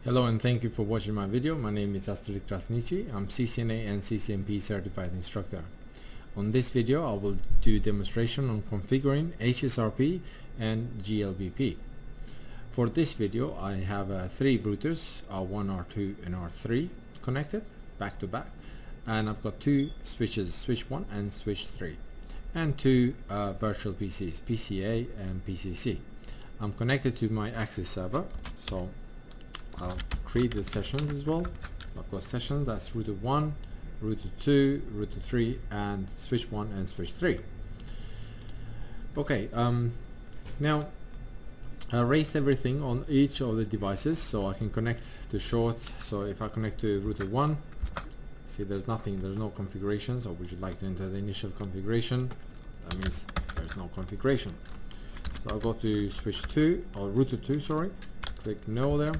Hello and thank you for watching my video. My name is Krasniqi. I'm CCNA and CCNP certified instructor. On this video I will do a demonstration on configuring HSRP and GLBP. For this video I have 3 routers, R1, R2 and R3 connected back to back, and I've got 2 switches, switch 1 and switch 3, and 2 virtual PCs, PCA and PCC. I'm connected to my Access server, so I'll create the sessions as well. So I've got sessions, that's router 1, router 2, router 3 and switch 1 and switch 3. Okay, now I raised everything on each of the devices so I can connect to shorts. So if I connect to router 1, see there's nothing, there's no configuration. So would you like to enter the initial configuration? That means there's no configuration. So I'll go to switch 2 or router 2, sorry, click no there.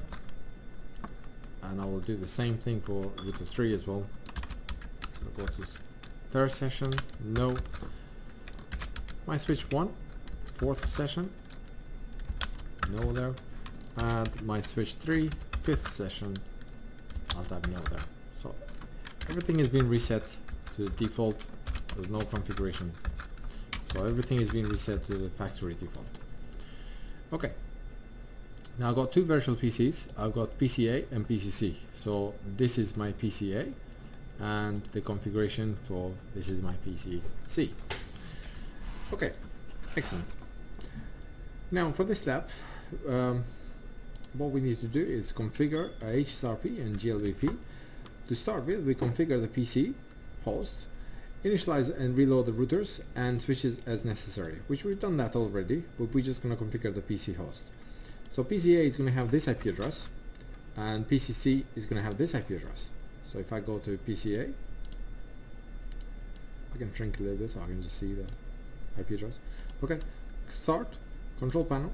And I will do the same thing for router 3 as well. So go to third session, no. My switch 1, fourth session, no there. And my switch 3, fifth session, I'll type no there. So everything has been reset to default, there's no configuration. So everything is being reset to the factory default. Okay. Now I've got 2 virtual PCs. I've got PCA and PCC. So this is my PCA and the configuration for this is my PCC. Okay, excellent. Now for this lab, what we need to do is configure HSRP and GLBP. To start with, we configure the PC host, initialize and reload the routers and switches as necessary, which we've done that already, but we're just going to configure the PC host. So PCA is going to have this IP address and PCC is going to have this IP address. So if I go to PCA, I can shrink a little bit so I can just see the IP address. Okay, start, control panel,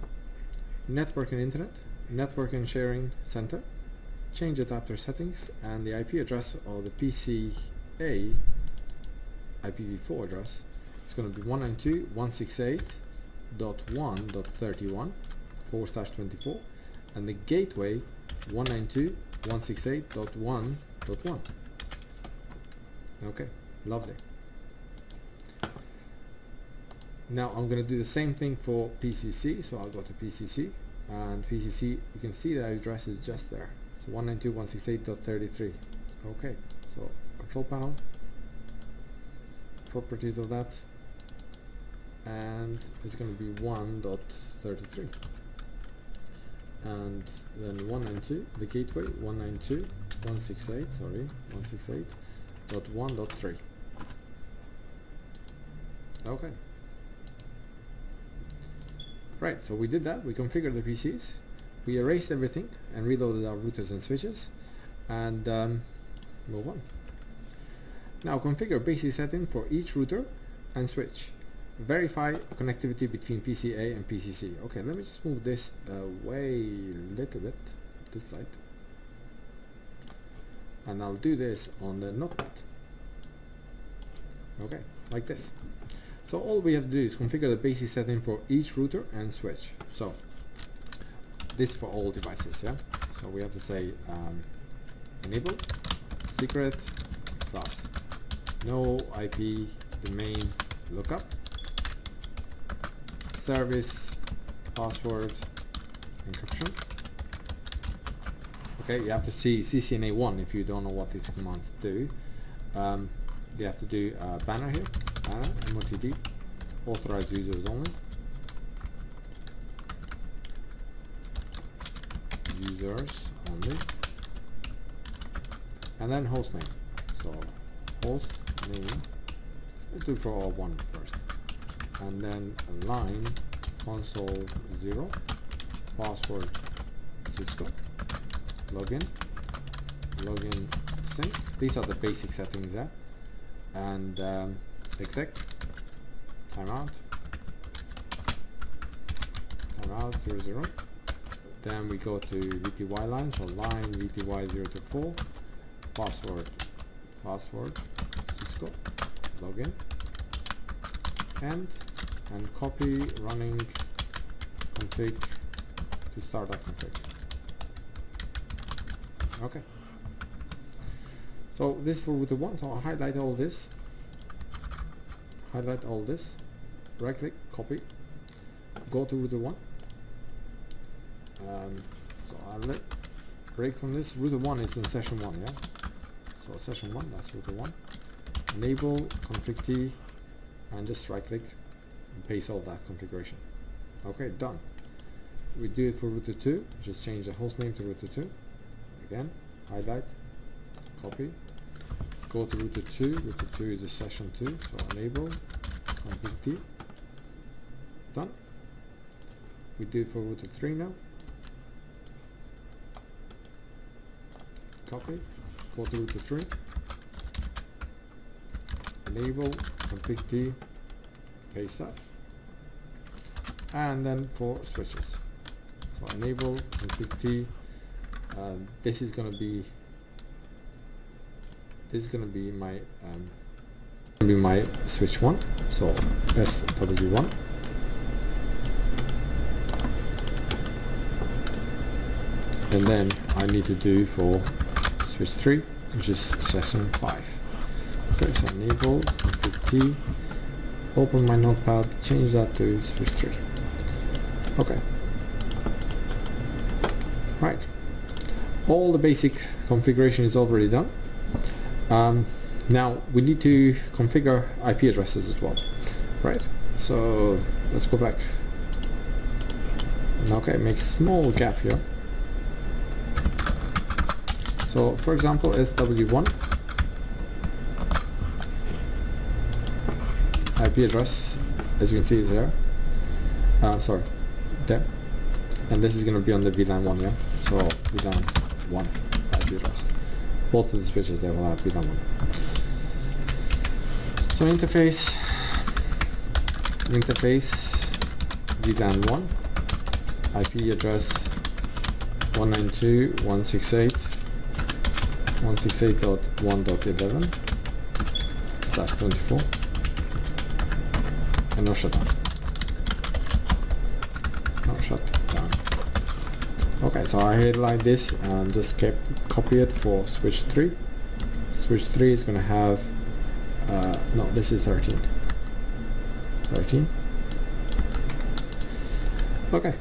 network and internet, network and sharing center, change adapter settings, and the IP address of the PCA IPv4 address is going to be 192.168.1.31/24, and the gateway 192.168.1.1. Okay, lovely. Now I'm going to do the same thing for PCC, so I'll go to PCC, and PCC, you can see the address is just there, so 192.168.33. okay, so control panel, properties of that, and it's going to be 1.33, and then 192, the gateway 168.168.1.3. okay, right, so we did that. We configured the PCs, we erased everything and reloaded our routers and switches, and move on. Now configure basic setting for each router and switch. Verify connectivity between PCA and PCC. Okay, let me just move this away a little bit, this side, and I'll do this on the notepad. Okay, like this. So all we have to do is configure the basic setting for each router and switch. So this is for all devices, yeah? So we have to say enable secret class, no IP domain lookup, service password encryption. Okay, you have to see CCNA 1 if you don't know what these commands do. You have to do banner here, banner, MOTD, authorized users only, users only, and then host name. So host name, let's do for all 1 first, and then line console 0, password Cisco, login sync. These are the basic settings there, and exec, timeout 00. Then we go to VTY line, so line VTY 0 to 4, password Cisco, login, and copy running config to startup config. Okay. So this is for router 1, so I'll highlight all this, right click, copy, go to router 1. So I'll let break from this. Router 1 is in session 1, yeah? So session 1, that's router 1. Enable config T and just right click and paste all that configuration. Okay, done. We do it for router 2, just change the host name to router 2. Again, highlight, copy, go to router 2. Router 2 is a session 2, so enable config T. Done. We do it for router 3 now. Copy, go to router 3. Enable config T, paste that. And then for switches. So enable config T. This is gonna be my switch 1, so SW1. And then I need to do for switch 3, which is session 5. Okay, so enable config T, open my notepad, change that to switch 3. Okay. Right. All the basic configuration is already done. Now we need to configure IP addresses as well. Right. So let's go back. Okay, make small gap here. So for example, SW1 IP address, as you can see, is there. Sorry, there. And this is going to be on the VLAN 1, yeah? So VLAN 1 IP address. Both of the switches, they will have VLAN 1. So interface VLAN 1 IP address 192.168.1.11/24 and no shutdown. Okay, so I highlight this and just copy it for switch 3. Switch 3 is going to have no, this is 13. Okay,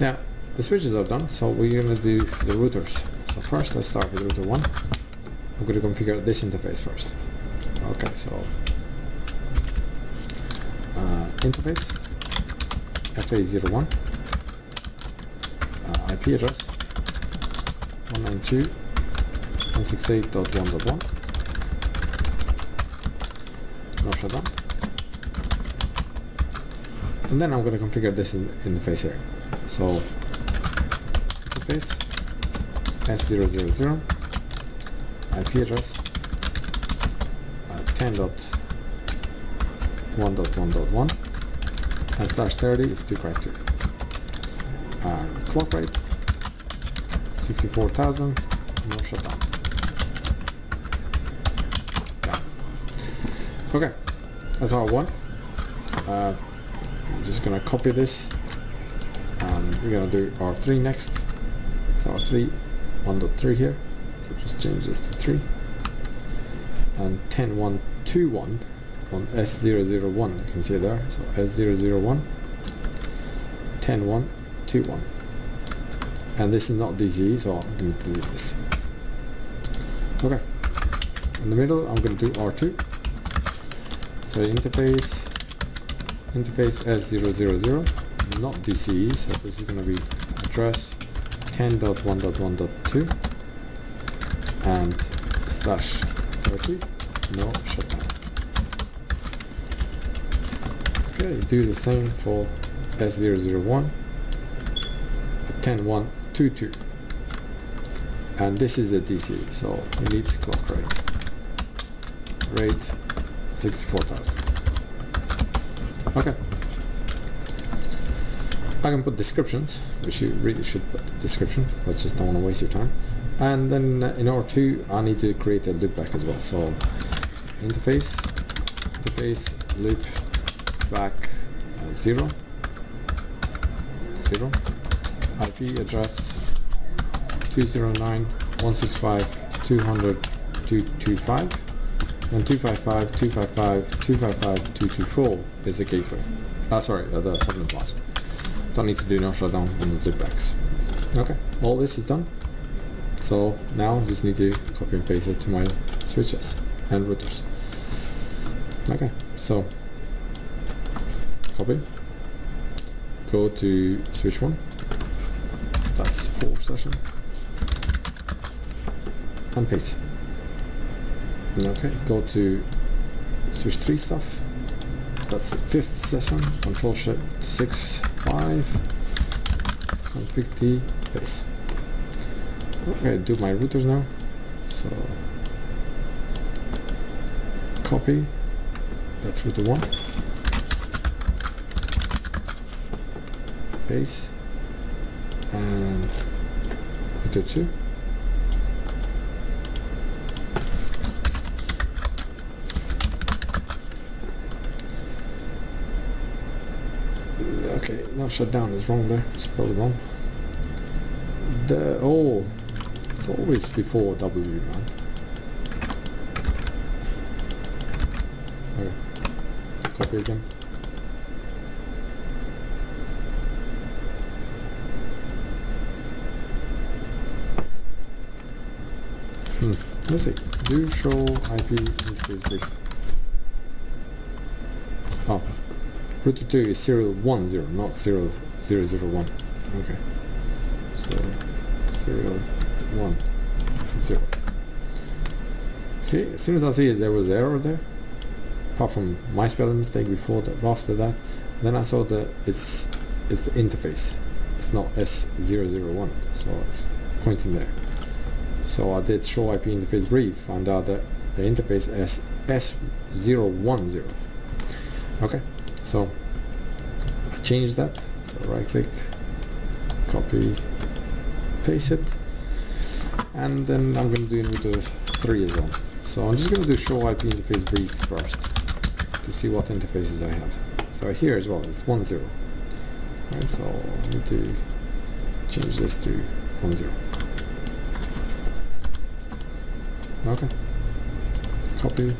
now the switches are done, so we're going to do the routers. So first let's start with router 1. I'm going to configure this interface first. Okay, so interface FA01 IP address 192.168.1.1, no shutdown. And then I'm going to configure this interface here. So interface S000 IP address 10.1.1.1 and /30 is 252. Clock rate 64,000, no shutdown. Yeah. Okay, that's R1. I'm just gonna copy this and we're gonna do R3 next. It's R3 1.3 here, so just change this to 3 and 10.1.2.1 on S001, you can see there, so S001 10.1.2.1, and this is not DC, so I'm going to delete this. Okay, in the middle I'm going to do R2, so interface S000, not DC, so this is going to be address 10.1.1.2 and /30, no shutdown. Okay, do the same for S001 10.1.2.2, and this is a DC, so we need clock rate 64,000. Okay, I can put descriptions, which you really should put the description, but just don't want to waste your time. And then in R2 I need to create a loopback as well, so interface loop back 0 IP address 192.168.1.1 /30, 209.165.200.225, and 255.255.255.224 is the gateway. Sorry, the subnet mask. Don't need to do no shutdown on the loopbacks. Okay, all this is done. So now just need to copy and paste it to my switches and routers. Okay, so copy, go to switch 1, that's 4th session, and paste. Okay, go to switch 3 stuff, that's the 5th session, control shift 6, 5, config T, paste. Okay, do my routers now, so copy, that's router 1, paste, and router 2, okay, now shutdown is wrong there, spelled wrong. Oh, it's always before W, man. Okay, copy again. Let's see. Do show IP interface brief. Oh, router 2 is serial 10, not serial 001. Okay, so serial 10. Okay, as soon as I see it, there was an error there. Apart from my spelling mistake before that, after that, then I saw that it's the interface. It's not S001, so it's pointing there. So I did show IP interface brief, found out that the interface is S010. Okay, so I changed that. So right click, copy, paste it, and then I'm going to do in router 3 as well. So I'm just going to do show IP interface brief first to see what interfaces I have. So here as well, it's 10. Right, so I need to change this to 10. Okay, copy,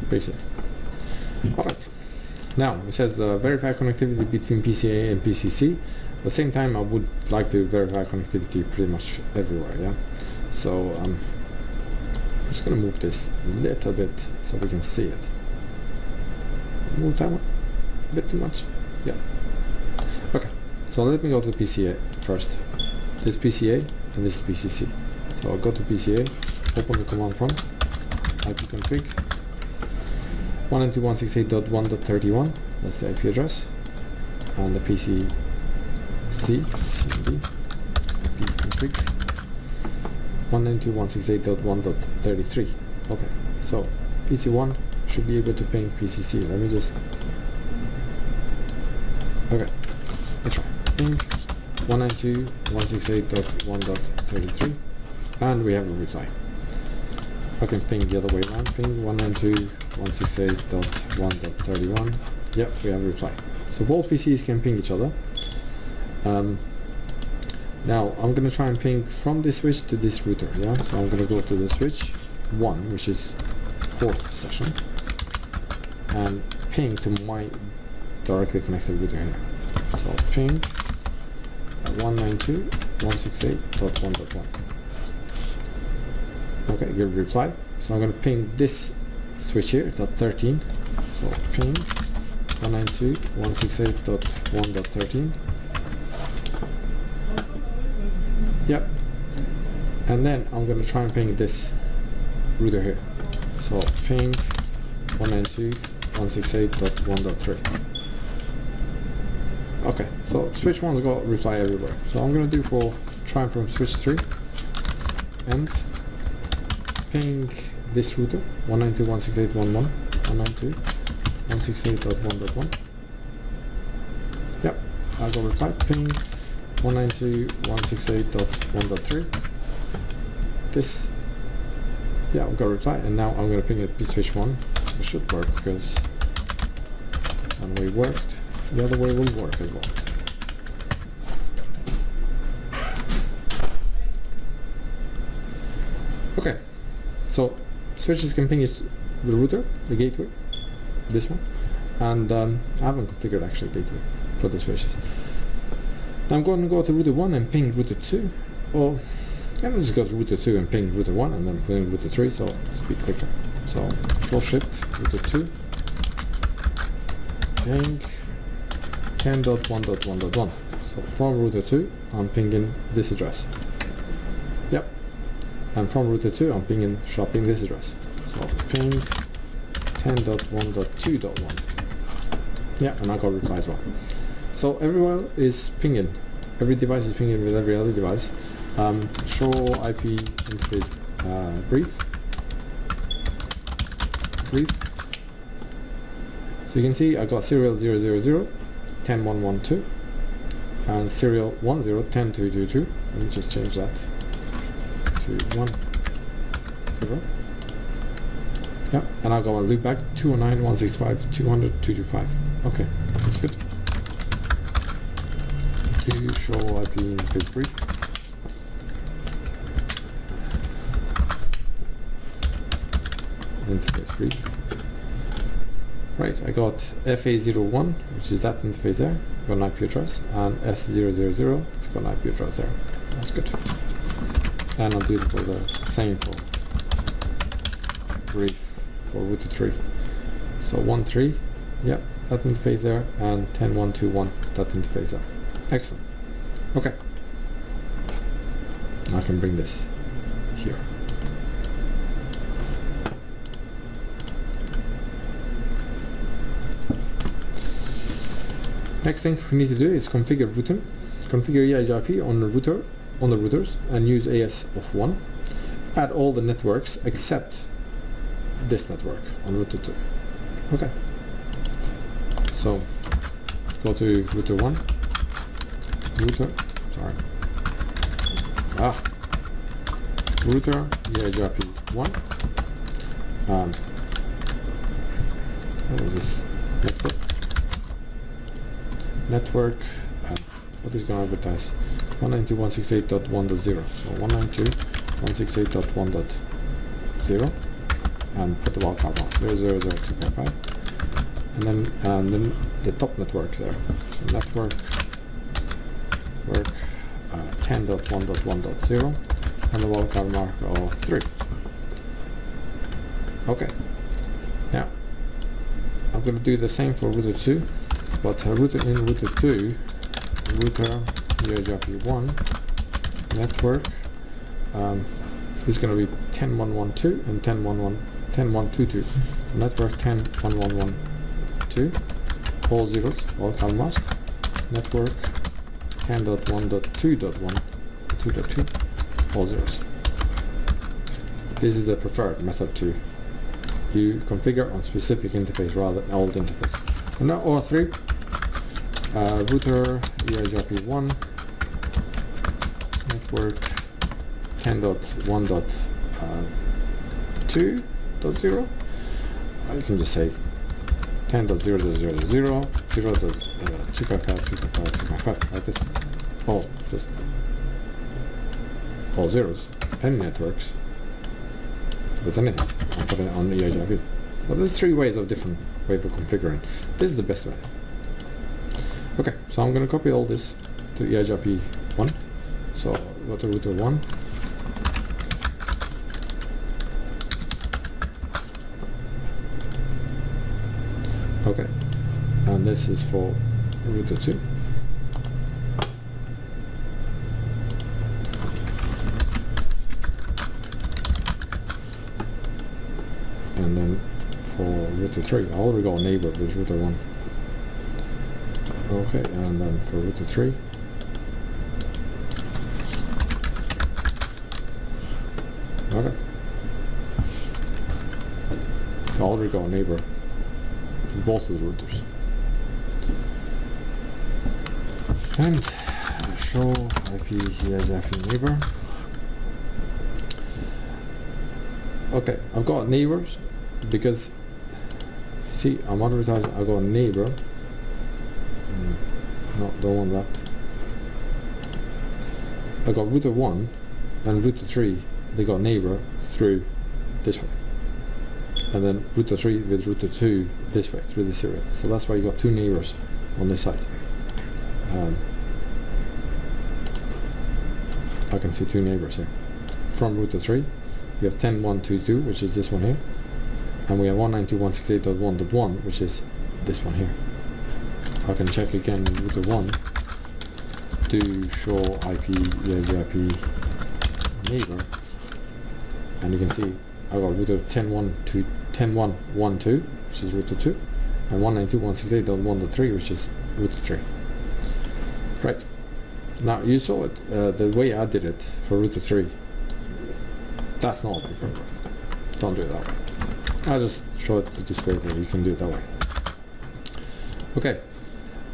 paste it. Alright, now it says verify connectivity between PCA and PCC. At the same time, I would like to verify connectivity pretty much everywhere, yeah? So I'm just going to move this a little bit so we can see it. Move that one a bit too much. Yeah. Okay, so let me go to PCA first. This is PCA and this is PCC. So I'll go to PCA, open the command prompt, ipconfig 192.168.1.31, that's the IP address, and the PCC, CMD, ipconfig 192.168.1.33. Okay, so PC1 should be able to ping PCC. Let me just, okay, let's try. Ping 192.168.1.33. and we have a reply. I can ping the other way around, ping 192.168.1.31. Yep, we have a reply. So both PCs can ping each other. Now I'm going to try and ping from this switch to this router, yeah? So I'm going to go to the switch 1, which is 4th session, and ping to my directly connected router here. So I'll ping 192.168.1.1. Okay, good reply. So I'm going to ping this switch here, it's at 13. So ping 192.168.1.13. Yep. And then I'm going to try and ping this router here. So ping 192.168.1.3. Okay, so switch 1's got reply everywhere. So I'm going to do for trying from switch 3 and ping this router 192.168.1.1, 192.168.1.1. Yep, I got reply ping 192.168.1.3. This, yeah, I've got a reply, and now I'm going to ping it switch 1. It should work because one way worked, the other way will work as well. Okay, so switches can ping the router, the gateway, this one, and I haven't configured actually gateway for the switches. Now I'm going to go to router 1 and ping router 2, or I'm just go to router 2 and ping router 1 and then ping router 3, so it's a bit quicker. So control shift router 2, ping 10.1.1.1. So from router 2 I'm pinging this address. Yep. And from router 2 I'm pinging this address. So ping 10.1.2.1. Yeah, and I got reply as well. So everyone is pinging. Every device is pinging with every other device. Show IP interface brief. So you can see I got serial 000 10.1.1.2 and serial 10 10.2.2.2. Let me just change that to 1 0. Yeah, and I've got my loopback 209.165.200.225. Okay, that's good. To show IP interface brief. Interface brief. Right, I got FA01, which is that interface there, got an IP address, and S000, it's got an IP address there. That's good. And I'll do it for the same for brief for router 3. So 1.3, yep, that interface there, and 10.1.2.1, that interface there. Excellent. Okay. I can bring this here. Next thing we need to do is configure routing. Configure HSRP on the routers, and use AS of 1. Add all the networks except this network on router 2. Okay. So go to router 1. Router HSRP 1. What is this network? What is going to advertise? 192.168.1.0. So 192.168.1.0, and put the wildcard on 0.0.0.255, and then the top network there. So network work 10.1.1.0 and the wildcard mark of 3. Okay. Now I'm going to do the same for router 2, but router 2, router HSRP1 network is going to be 10.1.1.2 and 10.1.1.10.1.2.2. So network 10.1.1.1.2, all zeros, wildcard mask. Network 10.1.2.1.2.2, all zeros. This is the preferred method to you configure on specific interface rather than old interface. And now OR3, router HSRP1, network 10.1.2.0. You can just say 10.0.0.0.0.255.255.255 like this. All just all zeros. Any networks with anything. I'm putting it on the HSRP. So there's 3 ways of different ways of configuring. This is the best way. Okay, so I'm going to copy all this to HSRP1. So go to router 1. Okay, and this is for router 2. And then for router 3, I already got a neighbor with router 1. Okay, and then for router 3. Okay. I already got a neighbor with both of the routers. And show IP HSRP neighbor. Okay, I've got neighbors because see, I'm advertising. I got a neighbor. No, don't want that. I got router 1 and router 3 they got neighbor through this way, and then router 3 with router 2 this way through the serial. So that's why you got two neighbors on this side. I can see two neighbors here. From router 3 we have 10.1.2.2, which is this one here, and we have 192.168.1.1, which is this one here. I can check again in router 1 to show IP GLBP neighbor, and you can see I got router 10.1.12, which is router 2, and 192.168.1.3, which is router 3. Right. Now you saw it, the way I did it for router 3. That's not my favorite. Don't do it that way. I just show it to display that you can do it that way. Okay.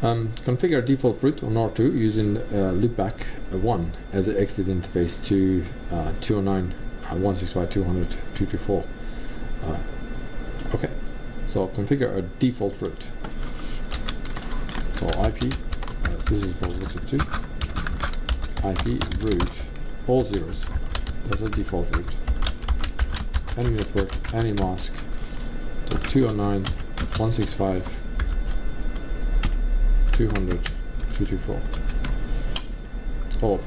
Configure default route on R2 using loopback 1 as an exit interface to 209.165.200.224. Okay, so configure a default route. So IP, this is for router 2. IP route, all zeros. That's a default route. Any network, any mask to 209.165.200.224. Oh,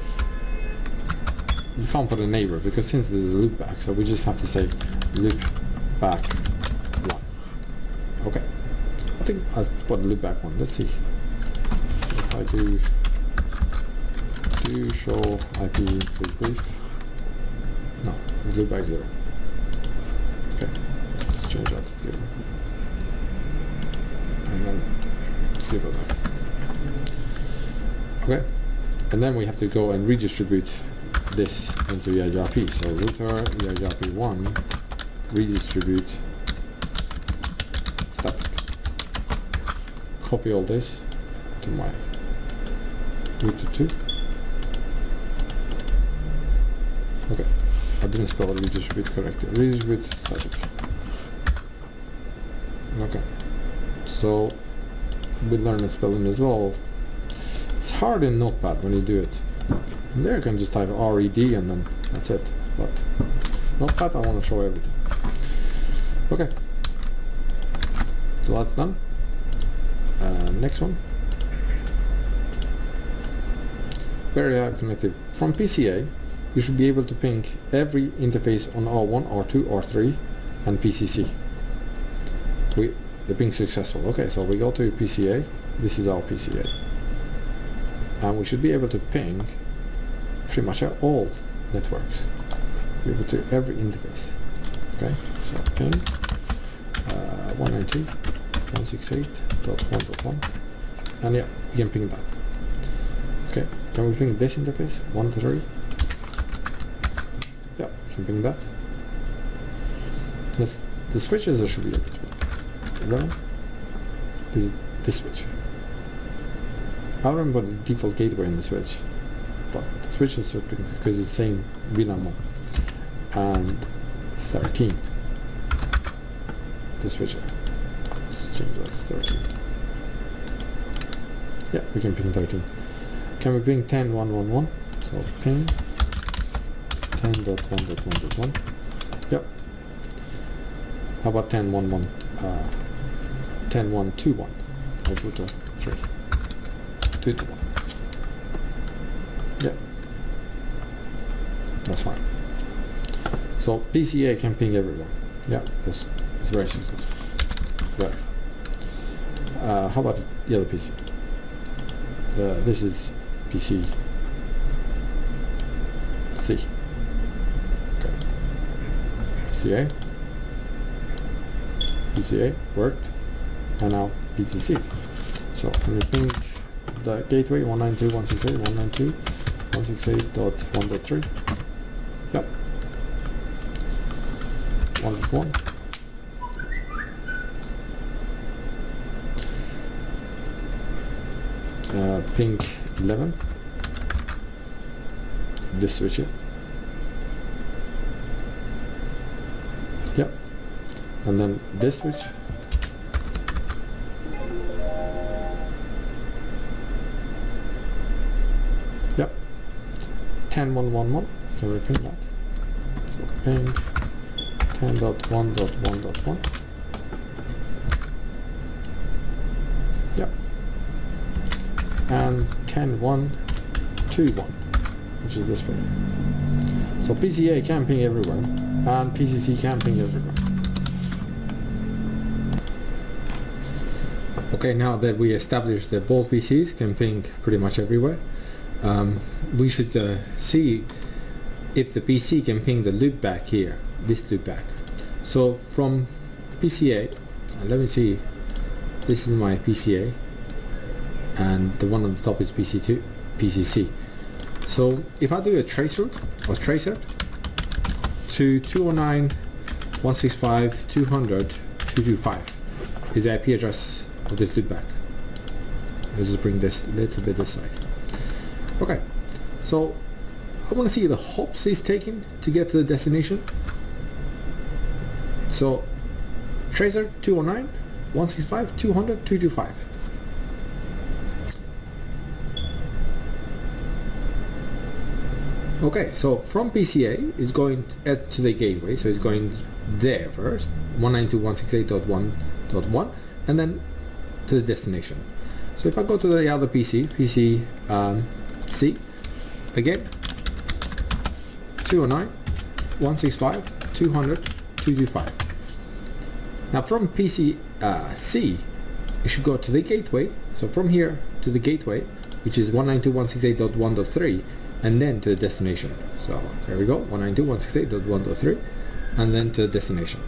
you can't put a neighbor because since there's a loopback, so we just have to say loopback 1. Okay, I think I'll put loopback 1. Let's see if I do show IP for brief. No, loopback 0. Okay, let's change that to 0. And then 0 there. Okay, and then we have to go and redistribute this into HSRP. So router HSRP 1 redistribute static. Copy all this to my router 2. Okay, I didn't spell redistribute correctly. Redistribute static. Okay, so we learned spelling as well. It's hard in Notepad when you do it. And there you can just type RED and then that's it. But Notepad, I want to show everything. Okay, so that's done. Next one. Very high connective. From PCA, you should be able to ping every interface on R1, R2, R3, and PCC. The ping successful. Okay, so we go to PCA. This is our PCA. And we should be able to ping pretty much all networks. Be able to every interface. Okay, so ping 192.168.1.1, and yeah, we can ping that. Okay, can we ping this interface 1 to 3? Yeah, we can ping that. The switches I should be able to ping. This switch. I don't remember the default gateway in the switch, but the switches are pinging because it's the same VLAN mode. And 13. The switcher. Let's change that to 13. Yeah, we can ping 13. Can we ping 10.1.1.1? So ping 10.1.1.1. Yep. How about 10.1.1? 10.1.2.1 of router 3. 2 to 1. Yeah. That's fine. So PCA can ping everyone. Yeah, it's very successful. Very. How about the other PC? This is PC C. Okay. PCA worked, and now PCC. So can we ping the gateway 192.168.1.1.3? Yep. 1.1. Ping 11. This switch here. Yep. And then this switch. Yep. 10.1.1.1. Can we ping that? So ping 10.1.1.1. Yep. And 10.1.2.1, which is this way. So PCA can ping everywhere, and PCC can ping everywhere. Okay, now that we established that both PCs can ping pretty much everywhere, we should see if the PC can ping the loopback here, this loopback. So from PCA, let me see, this is my PCA, and the one on the top is PCC. So if I do a trace route or tracer to 209.165.200.225 is the IP address of this loopback. Let's just bring this a little bit this side. Okay, so I want to see the hops it's taking to get to the destination. So tracer 209.165.200.225. Okay, so from PCA is going to the gateway, so it's going there first, 192.168.1.1, and then to the destination. So if I go to the other PC, C, again, 209.165.200.225. Now from PC C, it should go to the gateway, so from here to the gateway, which is 192.168.1.3, and then to the destination. So there we go, 192.168.1.3, and then to the destination.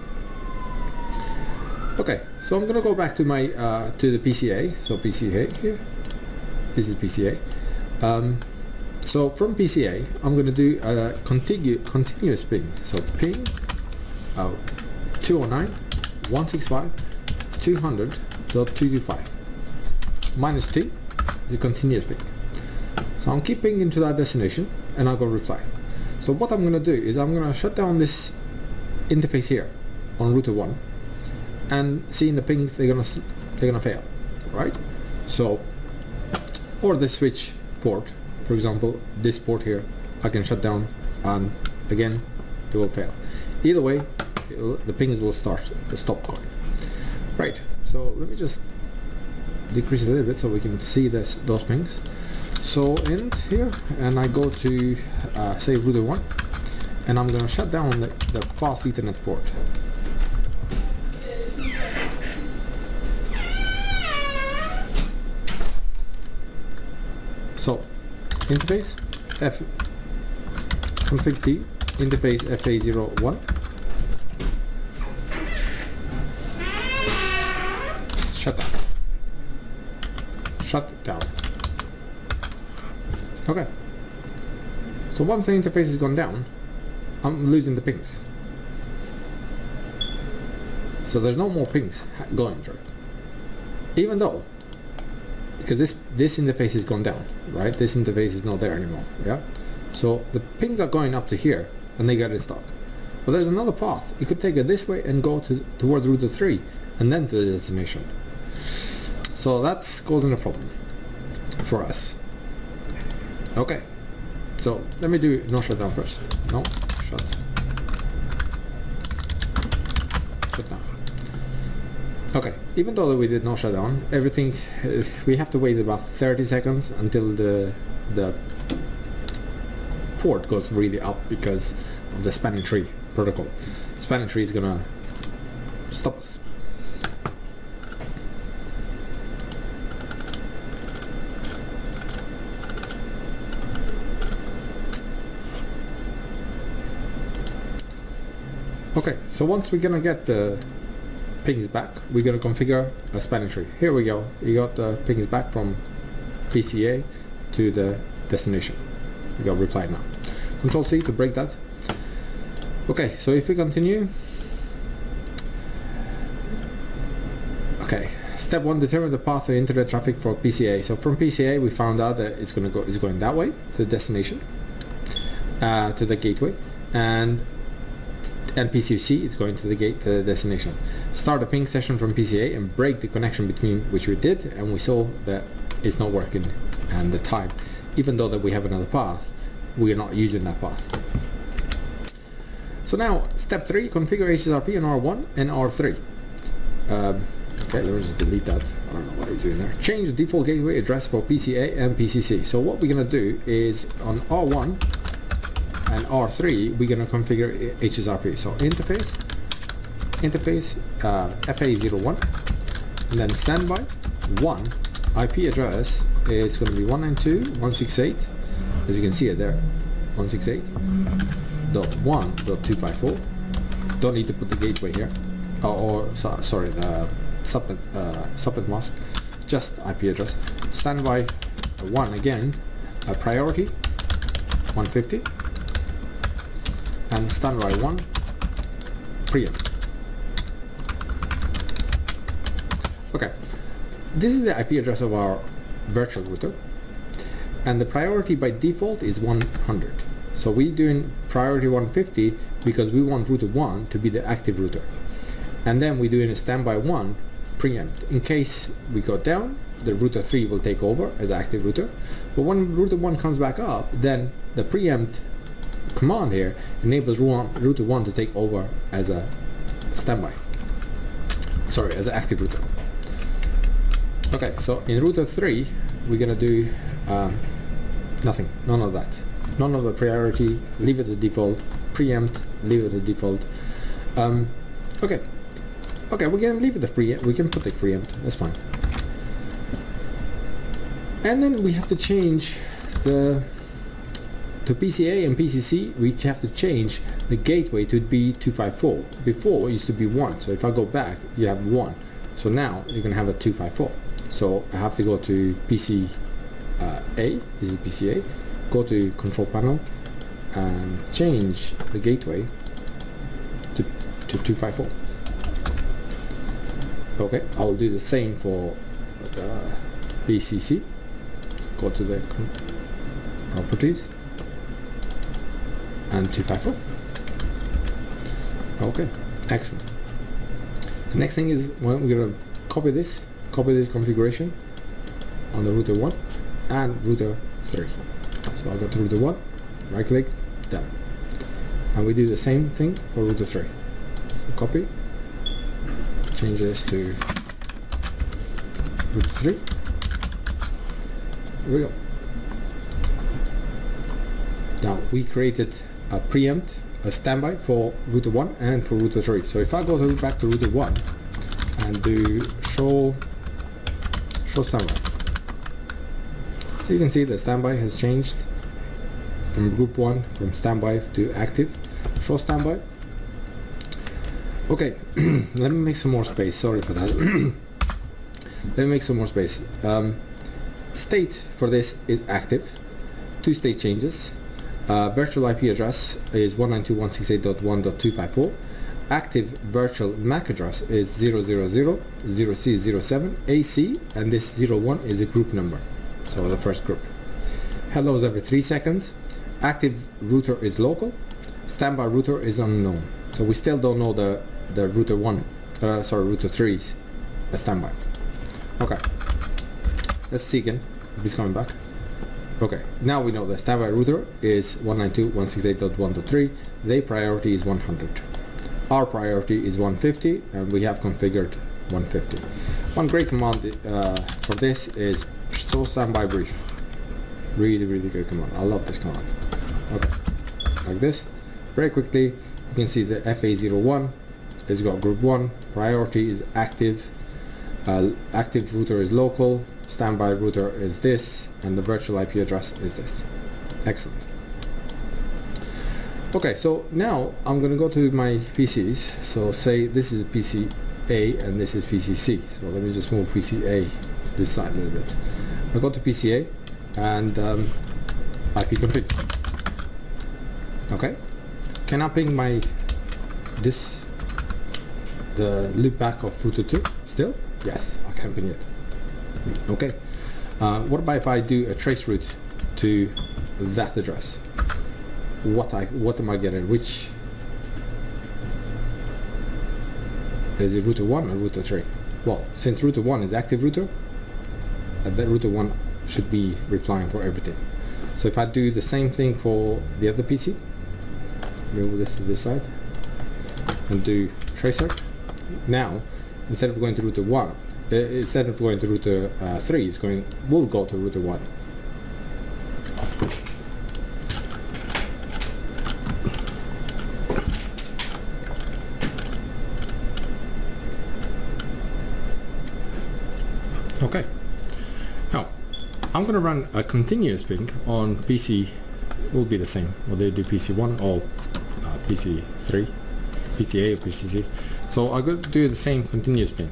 Okay, so I'm gonna go back to my to the PCA. So PCA here, this is PCA. So from PCA, I'm gonna do a continuous ping. So ping 209.165.200.225 minus T is a continuous ping. So I'm keeping into that destination, and I'll go reply. So what I'm gonna do is I'm gonna shut down this interface here on router 1, and seeing the pings they're gonna fail, right? So, or the switch port, for example, this port here, I can shut down, and again it will fail. Either way, the pings will stop going. Right. So let me just decrease it a little bit so we can see those pings. So in here, and I go to say router 1, and I'm gonna shut down the fast Ethernet port. So interface config T, interface FA01, shut down. Okay, so once the interface has gone down, I'm losing the pings. So there's no more pings going through, even though, because this interface has gone down, right? This interface is not there anymore, yeah? So the pings are going up to here, and they get in stock. But there's another path. You could take it this way and go towards router 3, and then to the destination. So that's causing a problem for us. Okay, so let me do no shutdown first. No, shut down. Okay, even though we did no shutdown, everything, we have to wait about 30 seconds until the port goes really up because of the spanning tree protocol. Spanning tree is gonna stop us. Okay, so once we're gonna get the pings back, we're gonna configure a spanning tree. Here we go. We got the pings back from PCA to the destination. We got reply now. Control C to break that. Okay, so if we continue. Okay, step 1, determine the path of internet traffic for PCA. So from PCA, we found out that it's going that way to the destination, to the gateway, and PCC is going to the destination. Start a ping session from PCA and break the connection between which we did, and we saw that it's not working, and the time, even though that we have another path, we are not using that path. So now step 3, configure HSRP on R1 and R3. Okay, let me just delete that. I don't know what he's doing there. Change the default gateway address for PCA and PCC. So what we're going to do is on R1 and R3, we're going to configure HSRP. So interface FA01, and then standby 1 IP address is going to be 192.168, as you can see it there, 168.1.254. Don't need to put the gateway here, sorry, the subnet mask, just IP address. Standby 1 again, priority 150, and standby 1 preempt. Okay, this is the IP address of our virtual router, and the priority by default is 100. So we're doing priority 150 because we want router 1 to be the active router, and then we're doing a standby 1 preempt. In case we go down, the router 3 will take over as active router, but when router 1 comes back up, then the preempt command here enables router 1 to take over as a standby, sorry, as an active router. Okay, so in router 3 we're gonna do nothing, none of that, none of the priority, leave it at default, preempt, leave it at default. Okay, we can leave it at preempt, we can put the preempt, that's fine. And then we have to change to PCA and PCC, we have to change the gateway to be 254. Before it used to be 1, so if I go back, you have 1. So now you're gonna have a 254. So I have to go to PCA, this is PCA, go to control panel and change the gateway to 254. Okay, I'll do the same for the PCC. Go to the properties and 254. Okay, excellent. The next thing is we're going to copy this configuration on the router 1 and router 3. So I'll go to router 1, right click, done. And we do the same thing for router 3. So copy, change this to router 3. Here we go. Now we created a preempt, a standby for router 1 and for router 3. So if I go back to router 1 and do show standby, so you can see the standby has changed from group 1, from standby to active. Show standby. Okay, let me make some more space, sorry for that. Let me make some more space. State for this is active, 2 state changes. Virtual IP address is 192.168.1.254. Active virtual MAC address is 000.0C07 AC, and this 01 is a group number, so the first group. Hellos every 3 seconds. Active router is local. Standby router is unknown. So we still don't know the router 3's standby. Okay, let's see again if it's coming back. Okay, now we know the standby router is 192.168.1.3. Their priority is 100. Our priority is 150, and we have configured 150. One great command for this is show standby brief. Really good command. I love this command. Okay, like this. Very quickly, you can see the FA01 has got group 1. Priority is active. Active router is local. Standby router is this, and the virtual IP address is this. Excellent. Okay, so now I'm going to go to my PCs. So say this is PCA and this is PCC. So let me just move PCA to this side a little bit. I go to PCA and IP config. Okay, can I ping the loop back of router 2 still? Yes, I can ping it. Okay, what about if I do a trace route to that address? What am I getting? Which is it, router 1 or router 3? Well, since router 1 is active router, that router 1 should be replying for everything. So if I do the same thing for the other PC, move this to this side, and do tracer. Now, instead of going to router 1, instead of going to router 3, we'll go to router 1. Okay. Now, I'm going to run a continuous ping on PC. Will be the same whether you do PC1 or PC3, PCA or PCC. So I'm going to do the same continuous ping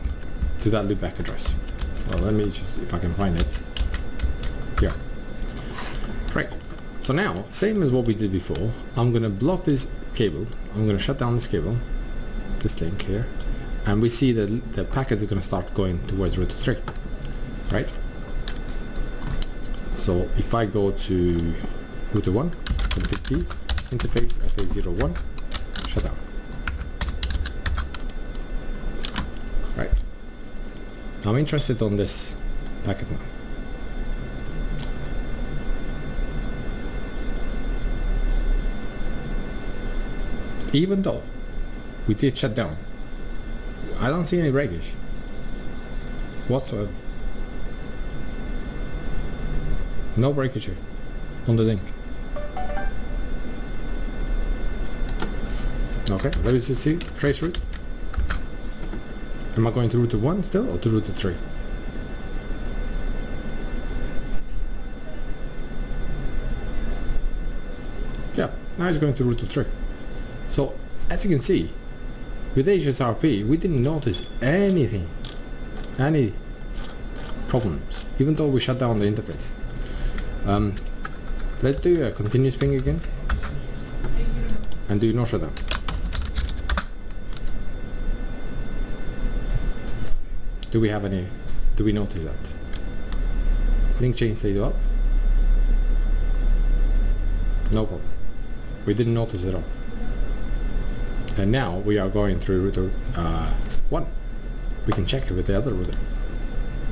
to that loopback address. Well, let me just, if I can find it. Here. Right. So now, same as what we did before, I'm going to block this cable. I'm going to shut down this cable, this link here, and we see that the packets are going to start going towards router 3. Right? So if I go to router 1, config T, interface FA01, shut down. Right. I'm interested on this packet now. Even though we did shut down, I don't see any breakage whatsoever. No breakage here on the link. Okay, let me just see. Trace route. Am I going to router 1 still or to router 3? Yeah, now it's going to router 3. So, as you can see, with HSRP, we didn't notice anything, any problems, even though we shut down the interface. Let's do a continuous ping again and do no shutdown. Do we notice that? Link chain stayed up? No problem. We didn't notice it at all. And now we are going through router 1. We can check it with the other router,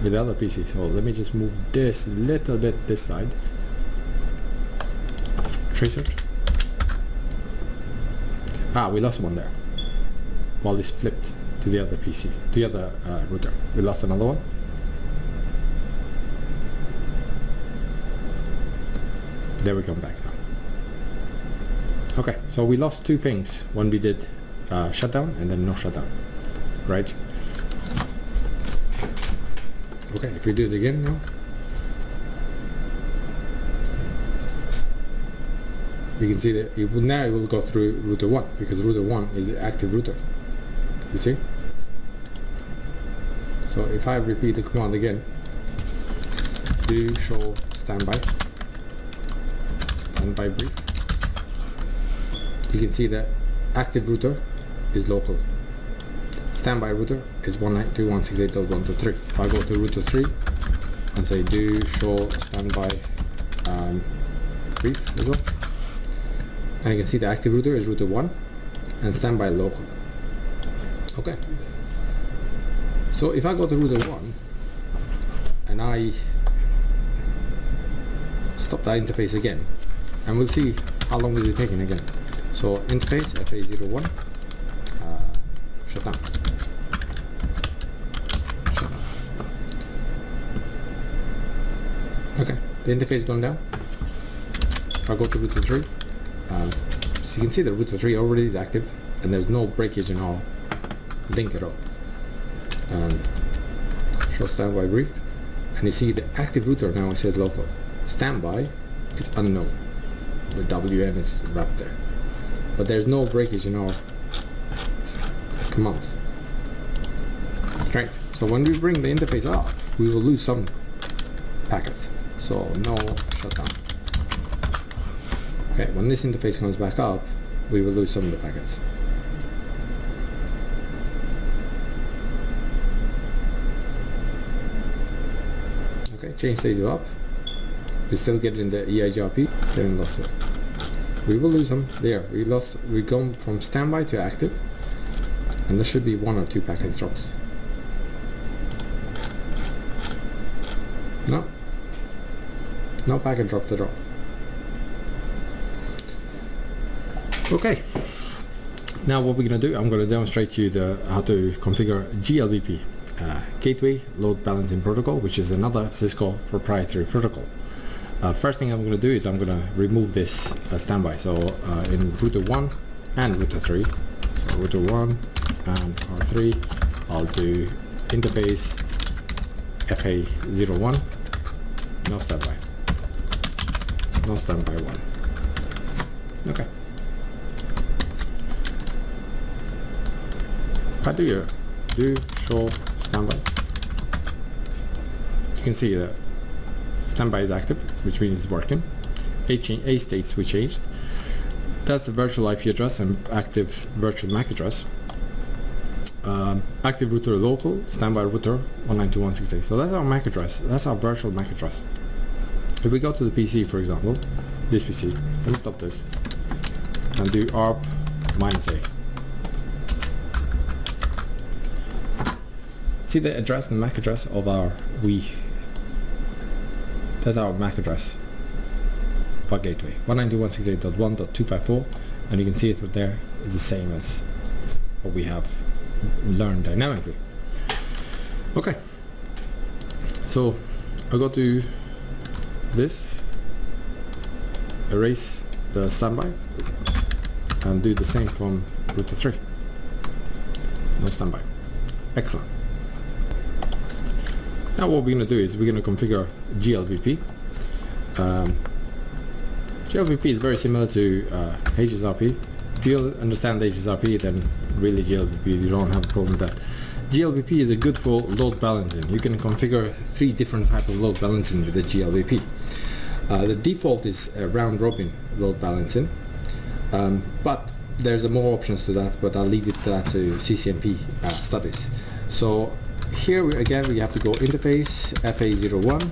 with the other PC. So let me just move this a little bit this side. Tracer. We lost one there. While this flipped to the other PC, to the other router. We lost another one. There we come back now. Okay, so we lost 2 pings when we did shutdown and then no shutdown, right? Okay, if we do it again now, we can see that now it will go through router 1 because router 1 is the active router. You see? So if I repeat the command again, do show standby brief, you can see that active router is local. Standby router is 192.168.123. If I go to router 3 and say do show standby brief as well, and you can see the active router is router 1 and standby local. Okay. So if I go to router 1 and I stop that interface again, and we'll see how long is it taking again. So interface FA01, shut down. Okay, the interface gone down. If I go to router 3, so you can see the router 3 already is active and there's no breakage in our link at all. Show standby brief, and you see the active router now says local. Standby is unknown. The WN is wrapped there, but there's no breakage in our commands. Right. So when we bring the interface up, we will lose some packets. So no shutdown. Okay. When this interface comes back up, we will lose some of the packets. Okay. Change state to up. We still get in the HSRP, getting lost there. We will lose them there. We go from standby to active, and there should be 1 or 2 packets drops. No packet dropped at all. Okay, now what we're going to do, I'm going to demonstrate to you how to configure GLBP, Gateway Load Balancing Protocol, which is another Cisco proprietary protocol. First thing I'm going to do is I'm going to remove this standby. So in router 1 and router 3, so router 1 and R3, I'll do interface FA01, no standby. No standby 1. Okay. If I do show standby, you can see that standby is active, which means it's working. A states we changed. That's the virtual IP address and active virtual MAC address. Active router local, standby router 192.168. So that's our MAC address. That's our virtual MAC address. If we go to the PC, for example, this PC, let me stop this and do ARP -A. See the address, the MAC address of our that's our MAC address for gateway 192.168.1.254, and you can see it from there is the same as what we have learned dynamically. Okay, so I go to this, erase the standby, and do the same from router 3. No standby. Excellent. Now what we're going to do is we're going to configure GLBP. GLBP is very similar to HSRP. If you understand HSRP, then really GLBP, you don't have a problem with that. GLBP is a good for load balancing. You can configure 3 different types of load balancing with the GLBP. The default is round robin load balancing, but there's more options to that, but I'll leave it to CCNP studies. So here we have to go interface FA01,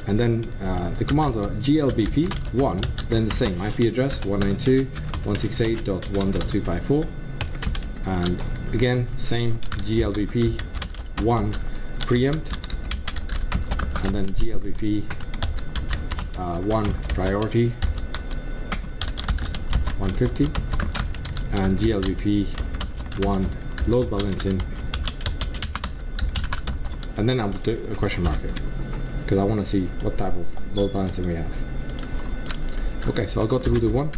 and then the commands are GLBP1, then the same IP address 192.168.1.254, and again same GLBP1 preempt, and then GLBP 1 priority 150, and GLBP 1 load balancing, and then I'll do a question mark here because I want to see what type of load balancing we have. Okay, so I'll go to router 1.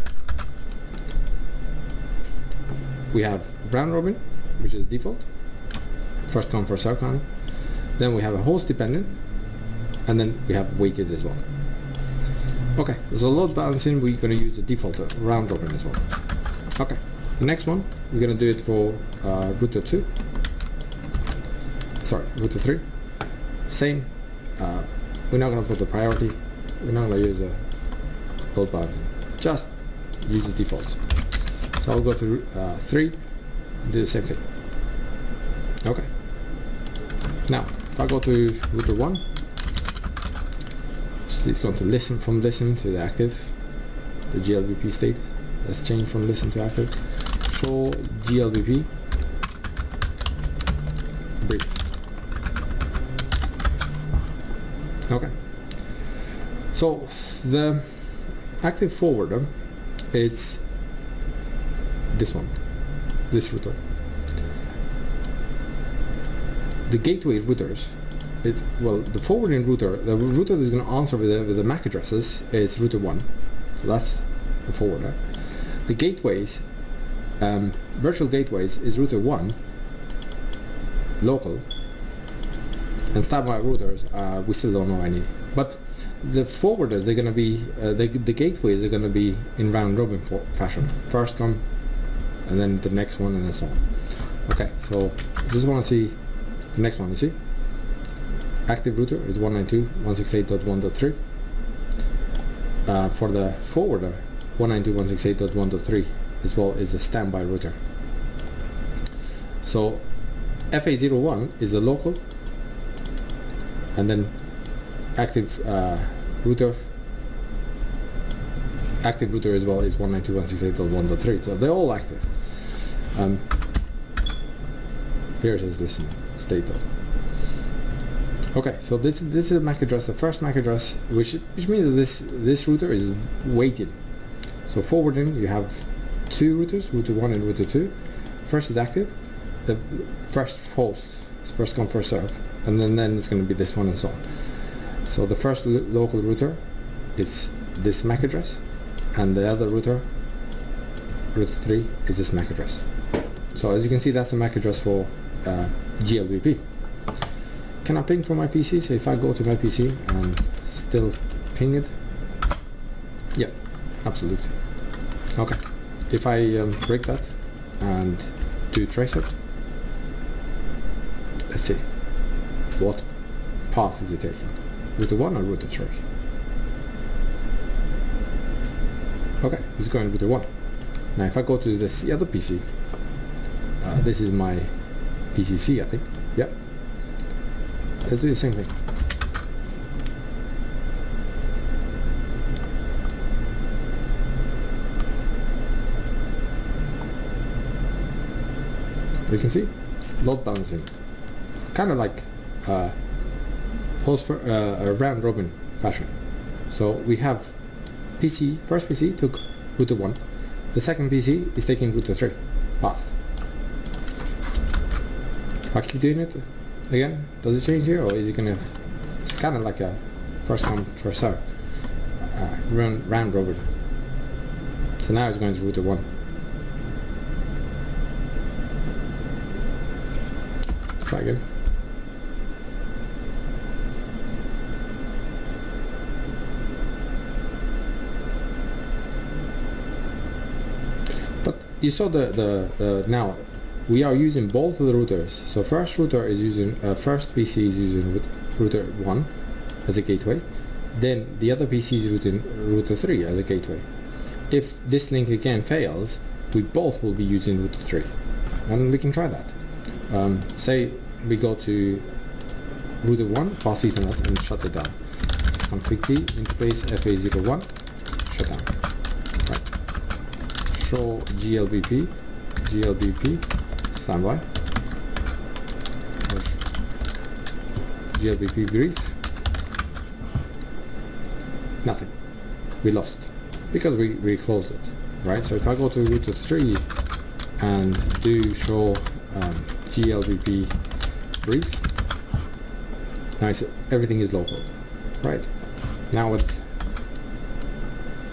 We have round robin, which is default, first come first served kind of. Then we have a host dependent, and then we have weighted as well. Okay, so load balancing, we're going to use the default round robin as well. Okay, the next one we're going to do it for router 2. Sorry, router 3. Same. We're not going to put the priority. We're not going to use the load balancing. Just use the defaults. So I'll go to 3 and do the same thing. Okay. Now, if I go to router 1, it's going to listen to the active, the GLBP state. Let's change from listen to active. Show GLBP brief. Okay. So the active forwarder is this one, this router. The gateway routers, the forwarding router, the router that's going to answer with the MAC addresses is router 1. So that's the forwarder. The gateways, virtual gateways, is router 1, local, and standby routers, we still don't know any. But the forwarders, they're going to be, the gateways are going to be in round robin fashion. First come, and then the next one, and so on. Okay, so just want to see the next one, you see? Active router is 192.168.1.3. For the forwarder, 192.168.1.3 as well is the standby router. So FA01 is the local, and then active router as well is 192.168.1.3. So they're all active. Here it says listen state though. Okay, so this is the MAC address, the first MAC address, which means that this router is weighted. So forwarding, you have two routers, router 1 and router 2. First is active, the first host is first come first serve, and then it's going to be this one and so on. So the first local router is this MAC address, and the other router 3, is this MAC address. So as you can see, that's the MAC address for GLBP. Can I ping from my PC? So if I go to my PC and still ping it, yeah, absolutely. Okay, if I break that and do trace it, let's see, what path is it taking? Router 1 or router 3? Okay, it's going router 1. Now if I go to this other PC, this is my PCC, I think. Yep. Let's do the same thing. You can see load balancing, kind of like host for a round robin fashion. So we have PC, first PC took router 1, the second PC is taking router 3 path. If I keep doing it again, does it change here, or is it gonna? It's kind of like a first come first serve round robin. So now it's going to router 1. Try again. But you saw the now we are using both of the routers. So first router is using first PC is using router 1 as a gateway. Then the other PC is using router 3 as a gateway. If this link again fails, we both will be using router 3, and we can try that. Say we go to router 1 fast Ethernet and shut it down. Config T interface FA01, shut down. Right. Show GLBP standby. GLBP brief. Nothing. We lost because we closed it. Right. So if I go to router 3 and do show GLBP brief, now everything is local, right? Now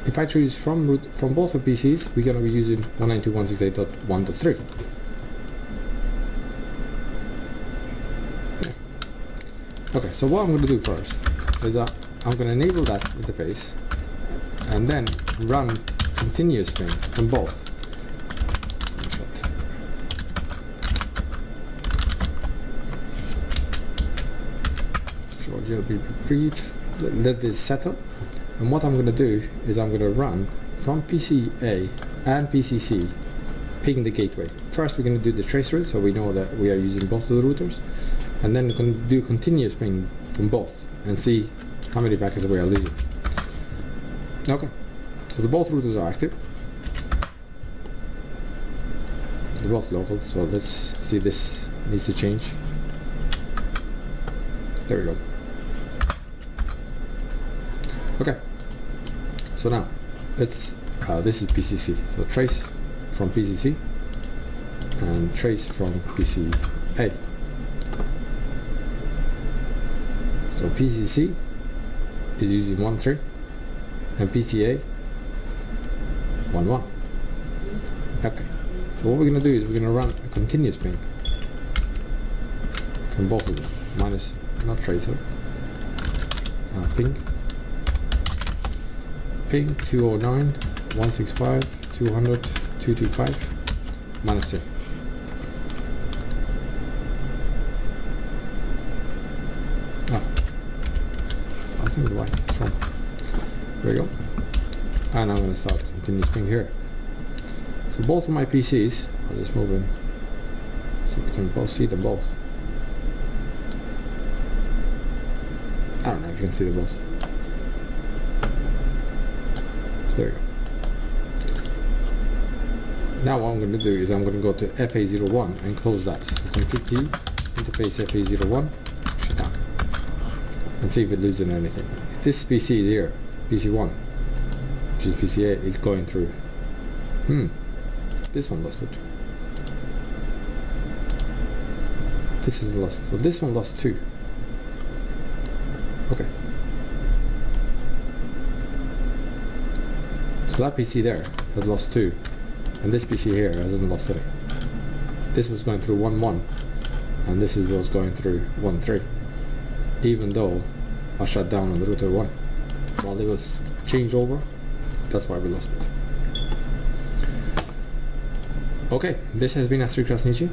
if I choose from both of PCs, we're going to be using 192.168.1.3. Okay, so what I'm going to do first is I'm going to enable that interface and then run continuous ping from both. GLBP brief, let this settle, and what I'm going to do is I'm going to run from PC A and PC C, ping the gateway. First we're going to do the trace route, so we know that we are using both of the routers, and then we're going to do continuous ping from both and see how many packets we are losing. Okay, so the both routers are active, they're both local, so let's see, this needs to change. There we go. Okay, so now let's this is PCC, so trace from PCC and trace from PC A. So PCC is using 1.3 and PCA 1.1. Okay, so what we're going to do is we're going to run a continuous ping from both of them, minus, not tracer, ping 209, 165, 200, 225, minus 10. Oh, I think the line is wrong. There we go. And I'm going to start continuous ping here. So both of my PCs, I'll just move in so we can both see them both. I don't know if you can see them both. There we go. Now what I'm going to do is I'm going to go to FA01 and close that. So config T, interface FA01, shut down, and see if it loses anything. If this PC here, PC1, which is PCA, is going through, This one lost it. This is lost. So this one lost 2. Okay. So that PC there has lost 2, and this PC here hasn't lost any. This was going through 1-1, and this was going through 1-3, even though I shut down on the router 1. While it was changed over, that's why we lost it. Okay, this has been Astrid Krasniqi,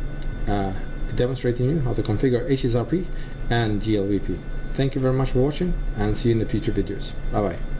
demonstrating you how to configure HSRP and GLBP. Thank you very much for watching, and see you in the future videos. Bye bye.